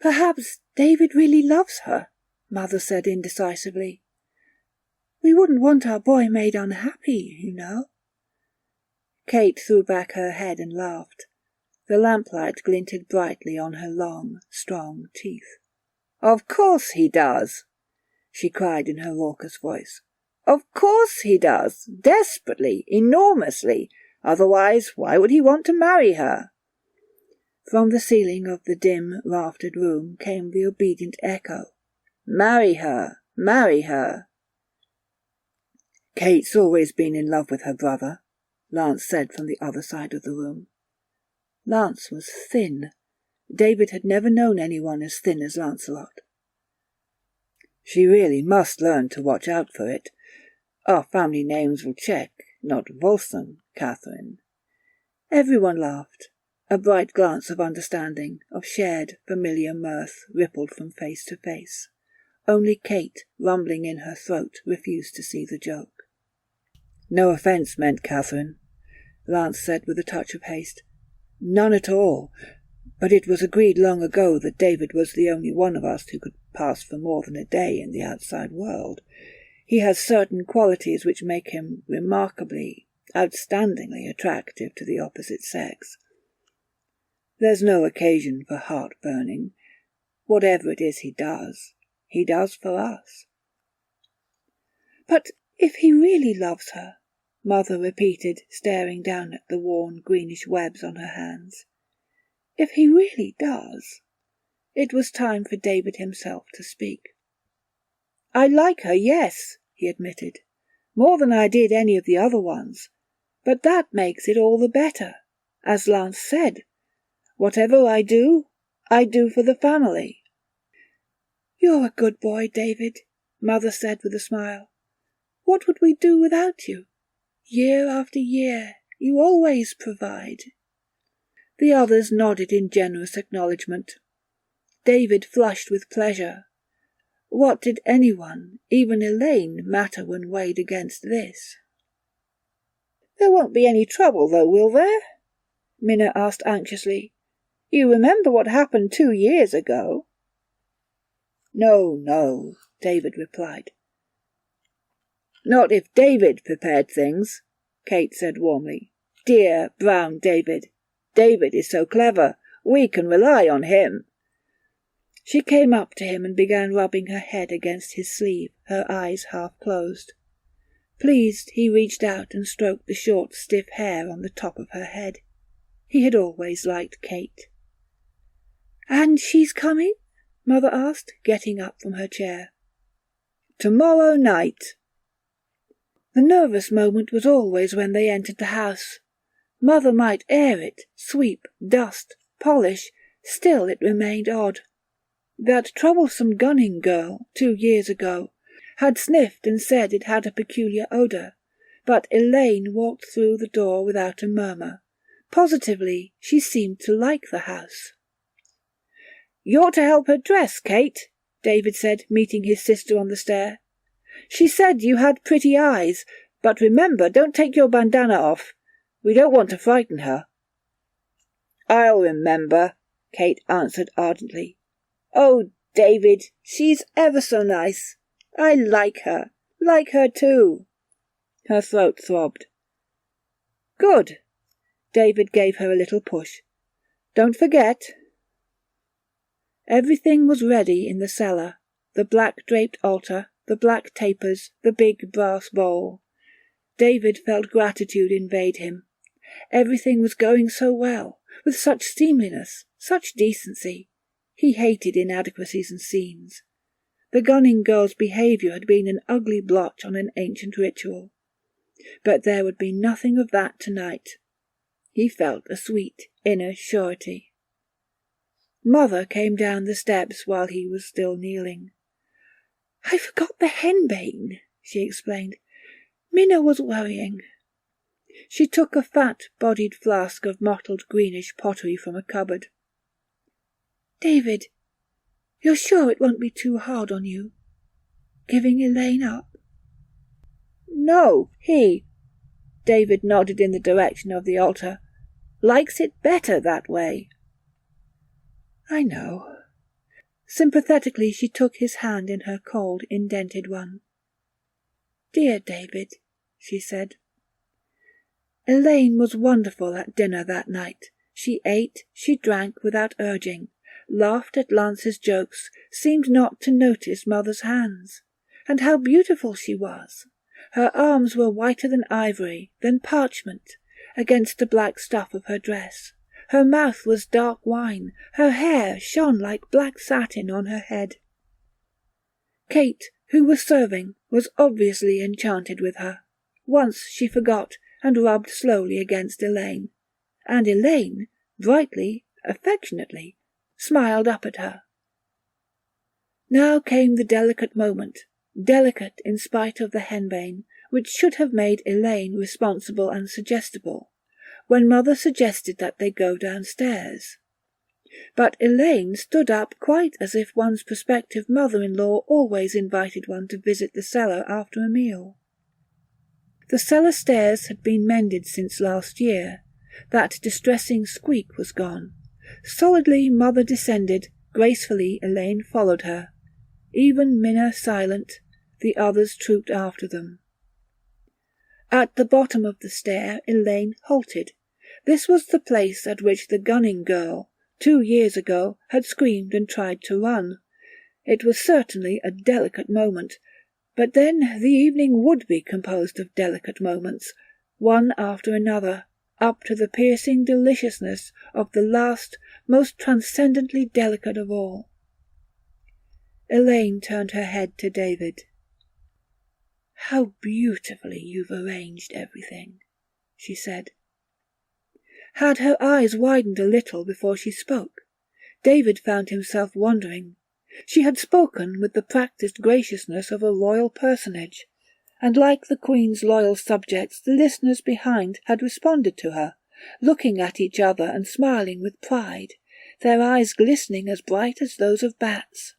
Perhaps David really loves her, Mother said indecisively. We wouldn't want our boy made unhappy, you know. Kate threw back her head and laughed. The lamplight glinted brightly on her long, strong teeth. Of course he does, she cried in her raucous voice. Of course he does, desperately, enormously. Otherwise, why would he want to marry her? From the ceiling of the dim, raftered room came the obedient echo. Marry her, marry her. Kate's always been in love with her brother, Lance said from the other side of the room. Lance was thin. David had never known anyone as thin as Lancelot. She really must learn to watch out for it. Our family names will check, not Volson, Catherine. Everyone laughed. A bright glance of understanding, of shared, familiar mirth rippled from face to face. Only Kate, rumbling in her throat, refused to see the joke. No offence meant, Catherine, Lance said with a touch of haste. None at all. But it was agreed long ago that David was the only one of us who could pass for more than a day in the outside world. He has certain qualities which make him remarkably, outstandingly attractive to the opposite sex. There's no occasion for heart-burning. Whatever it is he does for us. But if he really loves her, Mother repeated, staring down at the worn greenish webs on her hands. If he really does. It was time for David himself to speak. I like her, yes, he admitted, more than I did any of the other ones. But that makes it all the better. As Lance said, whatever I do for the family. You're a good boy, David, Mother said with a smile. What would we do without you? Year after year, you always provide. The others nodded in generous acknowledgment. David flushed with pleasure. What did anyone, even Elaine, matter when weighed against this? There won't be any trouble, though, will there? Minna asked anxiously. You remember what happened 2 years ago? No, David replied. Not if David prepared things, Kate said warmly. Dear, brown David. David is so clever. We can rely on him. She came up to him and began rubbing her head against his sleeve, her eyes half closed. Pleased, he reached out and stroked the short, stiff hair on the top of her head. He had always liked Kate. And she's coming? Mother asked, getting up from her chair. Tomorrow night. The nervous moment was always when they entered the house. Mother might air it, sweep, dust, polish, still it remained odd. That troublesome Gunning girl, 2 years ago, had sniffed and said it had a peculiar odour, but Elaine walked through the door without a murmur. Positively, she seemed to like the house. You're to help her dress, Kate, David said, meeting his sister on the stair. She said you had pretty eyes, but remember, don't take your bandana off. We don't want to frighten her. I'll remember, Kate answered ardently. Oh, David, she's ever so nice. I like her too. Her throat throbbed. Good. David gave her a little push. Don't forget. Everything was ready in the cellar. The black-draped altar, the black tapers, the big brass bowl. David felt gratitude invade him. Everything was going so well, with such seemliness, such decency. He hated inadequacies and scenes. The Gunning girl's behaviour had been an ugly blotch on an ancient ritual. But there would be nothing of that tonight. He felt a sweet inner surety. Mother came down the steps while he was still kneeling. I forgot the henbane, she explained. Minna was worrying. She took a fat-bodied flask of mottled greenish pottery from a cupboard. David, you're sure it won't be too hard on you? Giving Elaine up? No, he, David nodded in the direction of the altar, likes it better that way. I know. Sympathetically she took his hand in her cold, indented one. "Dear David," she said. Elaine was wonderful at dinner that night. She ate, she drank without urging, laughed at Lance's jokes, seemed not to notice Mother's hands. And how beautiful she was! Her arms were whiter than ivory, than parchment, against the black stuff of her dress. Her mouth was dark wine, her hair shone like black satin on her head. Kate, who was serving, was obviously enchanted with her. Once she forgot, and rubbed slowly against Elaine. And Elaine, brightly, affectionately, smiled up at her. Now came the delicate moment, delicate in spite of the henbane, which should have made Elaine responsible and suggestible, when Mother suggested that they go downstairs. But Elaine stood up quite as if one's prospective mother-in-law always invited one to visit the cellar after a meal. The cellar stairs had been mended since last year. That distressing squeak was gone. Solidly Mother descended, gracefully Elaine followed her. Even Minna silent, the others trooped after them. At the bottom of the stair Elaine halted. This was the place at which the gunning girl, 2 years ago, had screamed and tried to run. It was certainly a delicate moment, but then the evening would be composed of delicate moments, one after another, up to the piercing deliciousness of the last, most transcendently delicate of all. Elaine turned her head to David. "How beautifully you've arranged everything," she said. Had her eyes widened a little before she spoke? David found himself wondering. She had spoken with the practised graciousness of a royal personage, and like the Queen's loyal subjects the listeners behind had responded to her, looking at each other and smiling with pride, their eyes glistening as bright as those of bats.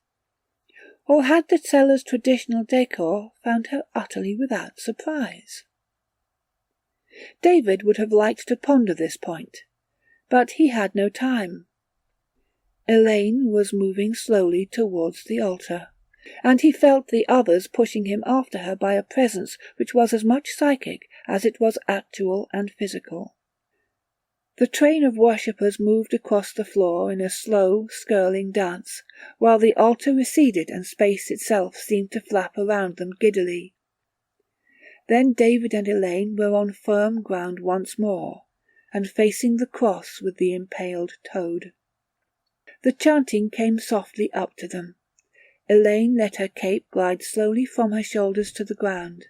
Or had the cellar's traditional decor found her utterly without surprise? David would have liked to ponder this point, but he had no time. Elaine was moving slowly towards the altar, and he felt the others pushing him after her by a presence which was as much psychic as it was actual and physical. The train of worshippers moved across the floor in a slow, skirling dance, while the altar receded and space itself seemed to flap around them giddily. Then David and Elaine were on firm ground once more, and facing the cross with the impaled toad. The chanting came softly up to them. Elaine let her cape glide slowly from her shoulders to the ground.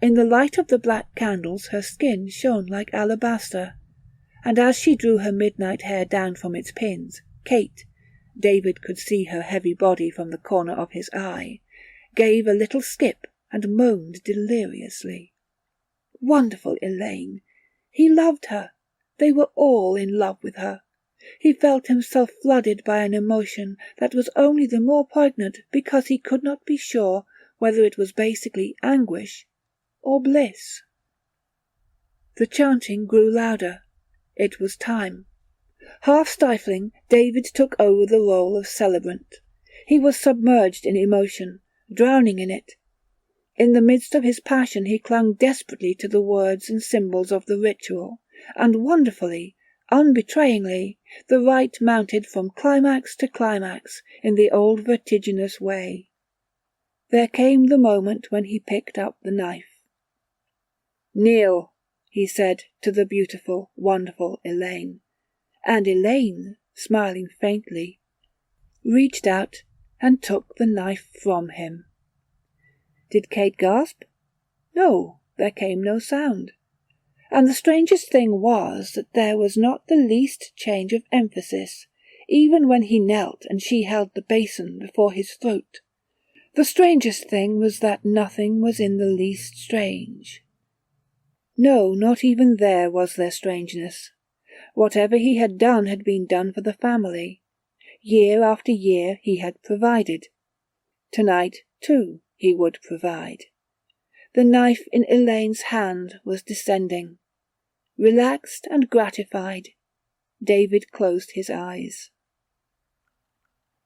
In the light of the black candles her skin shone like alabaster, and as she drew her midnight hair down from its pins, Kate, David could see her heavy body from the corner of his eye, gave a little skip and moaned deliriously. Wonderful Elaine! He loved her. They were all in love with her. He felt himself flooded by an emotion that was only the more poignant because he could not be sure whether it was basically anguish or bliss. The chanting grew louder. It was time. Half stifling, David took over the role of celebrant. He was submerged in emotion, drowning in it. In the midst of his passion he clung desperately to the words and symbols of the ritual, and wonderfully, unbetrayingly, the rite mounted from climax to climax in the old vertiginous way. There came the moment when he picked up the knife. "Kneel," he said to the beautiful, wonderful Elaine, and Elaine, smiling faintly, reached out and took the knife from him. Did Kate gasp? No, there came no sound. And the strangest thing was that there was not the least change of emphasis, even when he knelt and she held the basin before his throat. The strangest thing was that nothing was in the least strange. No, not even there was there strangeness. Whatever he had done had been done for the family. Year after year he had provided. Tonight, too, he would provide. The knife in Elaine's hand was descending. Relaxed and gratified, David closed his eyes.